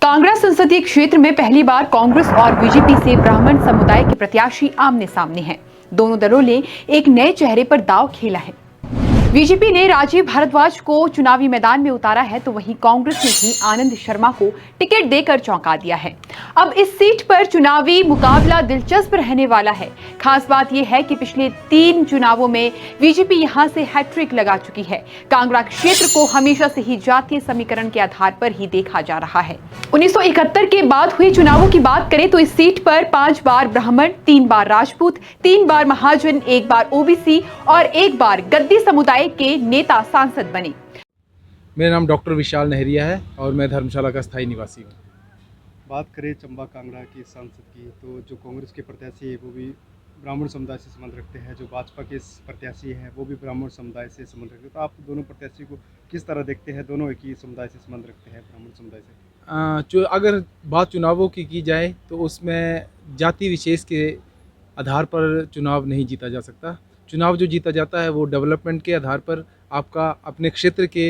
कांगड़ा संसदीय क्षेत्र में पहली बार कांग्रेस और बीजेपी से ब्राह्मण समुदाय के प्रत्याशी आमने सामने हैं। दोनों दलों ने एक नए चेहरे पर दांव खेला है। बीजेपी ने राजीव भारद्वाज को चुनावी मैदान में उतारा है, तो वहीं कांग्रेस ने भी आनंद शर्मा को टिकट देकर चौंका दिया है। अब इस सीट पर चुनावी मुकाबला दिलचस्प रहने वाला है। खास बात यह है कि पिछले 3 चुनावों में बीजेपी यहां से हैट्रिक लगा चुकी है। कांगड़ा क्षेत्र को हमेशा से ही जातीय समीकरण के आधार पर ही देखा जा रहा है। 1971 के बाद हुए चुनावों की बात करें तो इस सीट पर 5 बार ब्राह्मण, 3 बार राजपूत, 3 बार महाजन, 1 बार ओबीसी और 1 बार गद्दी समुदाय के नेता सांसद बने। मेरा नाम डॉक्टर विशाल नहरिया है और मैं धर्मशाला का स्थायी निवासी हूँ। बात करें चंबा कांगड़ा की सांसद की, तो जो कांग्रेस के प्रत्याशी है वो भी ब्राह्मण समुदाय से संबंध रखते हैं, जो भाजपा के प्रत्याशी हैं वो भी ब्राह्मण समुदाय से संबंध रखते हैं। तो आप दोनों प्रत्याशी को किस तरह देखते हैं? दोनों एक ही समुदाय से संबंध रखते हैं, ब्राह्मण समुदाय से। अगर बात चुनावों की जाए तो उसमें जाति विशेष के आधार पर चुनाव नहीं जीता जा सकता। चुनाव जो जीता जाता है वो डेवलपमेंट के आधार पर, आपका अपने क्षेत्र के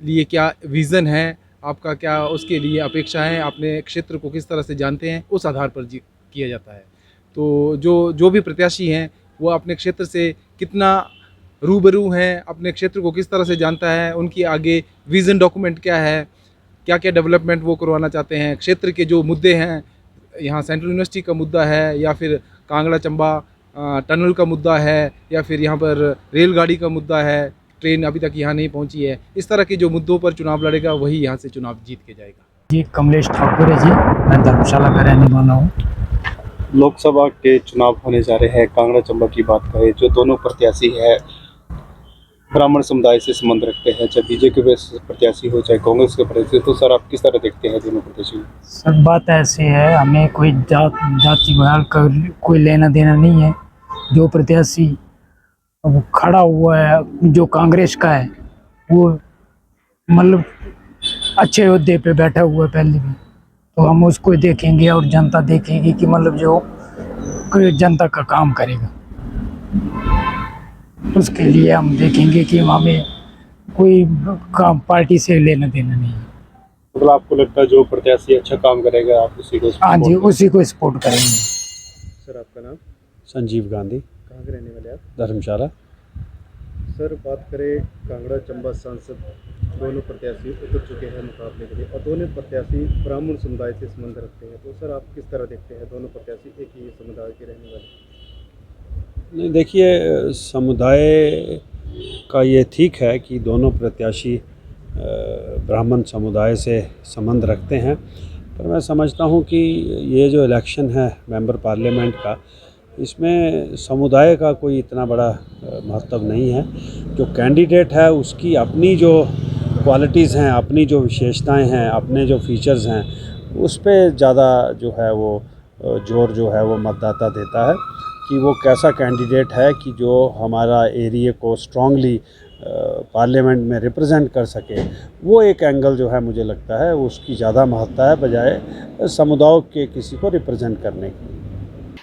लिए क्या विज़न है, आपका क्या उसके लिए अपेक्षाएं, अपने क्षेत्र को किस तरह से जानते हैं, उस आधार पर किया जाता है। तो जो भी प्रत्याशी हैं वो अपने क्षेत्र से कितना रूबरू हैं, अपने क्षेत्र को किस तरह से जानता है, उनकी आगे विज़न डॉक्यूमेंट क्या है, क्या क्या डेवलपमेंट वो करवाना चाहते हैं, क्षेत्र के जो मुद्दे हैं, यहाँ सेंट्रल यूनिवर्सिटी का मुद्दा है या फिर कांगड़ा चंबा टनल का मुद्दा है या फिर यहाँ पर रेलगाड़ी का मुद्दा है, ट्रेन अभी तक यहाँ नहीं पहुँची है, इस तरह के जो मुद्दों पर चुनाव लड़ेगा वही यहाँ से चुनाव जीत के जाएगा। जी कमलेश ठाकुर है जी, मैं धर्मशाला का रहने वाला हूँ। लोकसभा के चुनाव होने जा रहे हैं। कांगड़ा चंबा की बात करें, जो दोनों प्रत्याशी है ब्राह्मण समुदाय से संबंध रखते हैं, चाहे बीजेपी के प्रत्याशी हो चाहे कांग्रेस के प्रत्याशी, तो सर आप किस तरह देखते हैं दोनों प्रत्याशी? सर बात ऐसी है, हमें कोई जाति बयान का कोई लेना देना नहीं है। जो प्रत्याशी अब खड़ा हुआ है जो कांग्रेस का है वो मतलब अच्छे ओहदे पे बैठा हुआ है पहले भी, तो हम उसको देखेंगे और जनता देखेगी कि मतलब जो कोई जनता का काम करेगा, उसके लिए हम देखेंगे कि हमें कोई काम पार्टी से लेना देना नहीं है। मतलब आपको लगता है जो प्रत्याशी अच्छा काम करेगा आप उसी को? हाँ जी, उसी को सपोर्ट करेंगे। सर आपका नाम? संजीव गांधी। कहाँ के रहने वाले आप? धर्मशाला। सर बात करें कांगड़ा चंबा सांसद, दोनों प्रत्याशी उतर चुके हैं मुकाबले के लिए और दोनों प्रत्याशी ब्राह्मण समुदाय से संबंध रखते हैं, तो सर आप किस तरह देखते हैं दोनों प्रत्याशी एक ही समुदाय के रहने वाले? नहीं, देखिए समुदाय का ये ठीक है कि दोनों प्रत्याशी ब्राह्मण समुदाय से संबंध रखते हैं, पर मैं समझता हूँ कि ये जो इलेक्शन है मेंबर पार्लियामेंट का, इसमें समुदाय का कोई इतना बड़ा महत्व नहीं है। जो कैंडिडेट है उसकी अपनी जो क्वालिटीज़ हैं, अपनी जो विशेषताएं हैं, अपने जो फीचर्स हैं, उस पे ज़्यादा जो है वो जोर जो है वो मतदाता देता है कि वो कैसा कैंडिडेट है कि जो हमारा एरिया को स्ट्रांगली पार्लियामेंट में रिप्रेजेंट कर सके। वो एक एंगल जो है मुझे लगता है उसकी ज़्यादा महत्ता है बजाय समुदाय के किसी को रिप्रेजेंट करने की।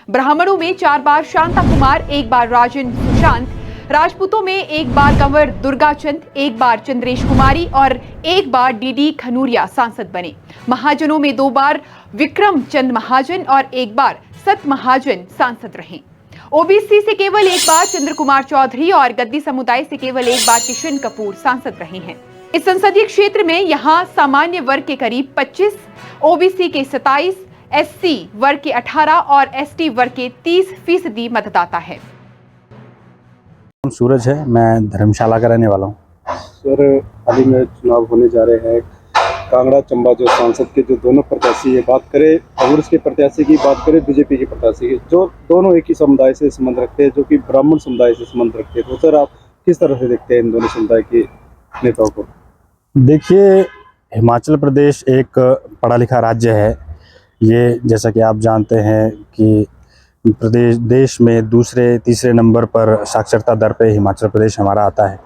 ब्राह्मणों में 4 बार शांता कुमार, 1 बार राजन सुशांत, राजपूतों में 1 बार कंवर दुर्गाचंद, 1 बार चंद्रेश कुमारी और 1 बार डीडी खनूरिया सांसद बने। महाजनों में 2 बार विक्रम चंद महाजन और 1 बार सत महाजन सांसद रहे। ओबीसी से केवल 1 बार चंद्र कुमार चौधरी और गद्दी समुदाय से केवल 1 बार किशन कपूर सांसद रहे हैं। इस संसदीय क्षेत्र में यहाँ सामान्य वर्ग के करीब 25, ओबीसी के 27, एससी वर्ग के 18 और एसटी वर्ग के 30% मतदाता है। सूरज है, मैं धर्मशाला का रहने वाला हूँ। सर हाल ही में चुनाव होने जा रहे हैं। कांगड़ा चंबा जो सांसद के जो दोनों प्रत्याशी है, बात करें कांग्रेस के प्रत्याशी की, बात करें बीजेपी के प्रत्याशी की, जो दोनों एक ही समुदाय से संबंध रखते हैं, जो कि ब्राह्मण समुदाय से संबंध रखते हैं, तो सर आप किस तरह से देखते हैं इन दोनों समुदाय के नेताओं को? देखिए, हिमाचल प्रदेश एक पढ़ा लिखा राज्य है। ये जैसा कि आप जानते हैं कि देश में दूसरे तीसरे नंबर पर साक्षरता दर पे हिमाचल प्रदेश हमारा आता है।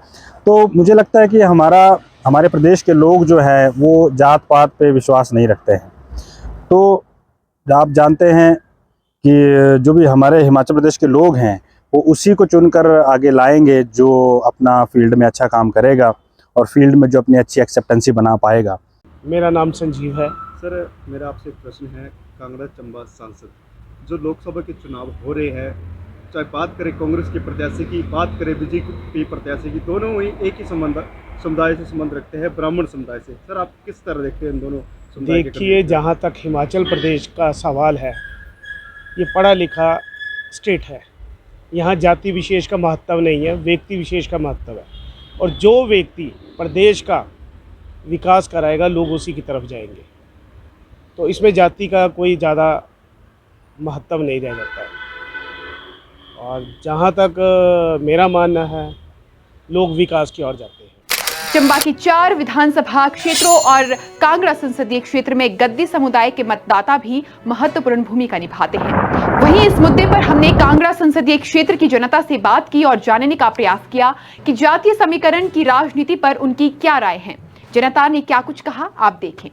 तो मुझे लगता है कि हमारे प्रदेश के लोग जो है वो जात पात पे विश्वास नहीं रखते हैं। तो आप जानते हैं कि जो भी हमारे हिमाचल प्रदेश के लोग हैं वो उसी को चुनकर आगे लाएंगे जो अपना फील्ड में अच्छा काम करेगा और फील्ड में जो अपनी अच्छी एक्सेप्टेंसी बना पाएगा। मेरा नाम संजीव है। सर मेरा आपसे एक प्रश्न है, कांगड़ा चंबा सांसद जो लोकसभा के चुनाव हो रहे हैं, चाहे बात करें कांग्रेस के प्रत्याशी की, बात करें बीजेपी प्रत्याशी की, दोनों ही एक ही समुदाय से संबंध रखते हैं, ब्राह्मण समुदाय से। सर आप किस तरह देखते हैं इन दोनों समुदाय के? देखिए, जहाँ तक हिमाचल प्रदेश का सवाल है, ये पढ़ा लिखा स्टेट है। यहाँ जाति विशेष का महत्व नहीं है, व्यक्ति विशेष का महत्व है। और जो व्यक्ति प्रदेश का विकास कराएगा, लोग उसी की तरफ जाएंगे। तो इसमें जाति का कोई ज़्यादा महत्व नहीं रह जाता है। और जहाँ तक मेरा मानना है, लोग विकास की ओर जाते हैं। चंबा की 4 विधानसभा क्षेत्रों और कांगड़ा संसदीय क्षेत्र में गद्दी समुदाय के मतदाता भी महत्वपूर्ण भूमिका निभाते हैं। वहीं इस मुद्दे पर हमने कांगड़ा संसदीय क्षेत्र की जनता से बात की और जानने का प्रयास किया कि जातीय समीकरण की राजनीति पर उनकी क्या राय है। जनता ने क्या कुछ कहा, आप देखें।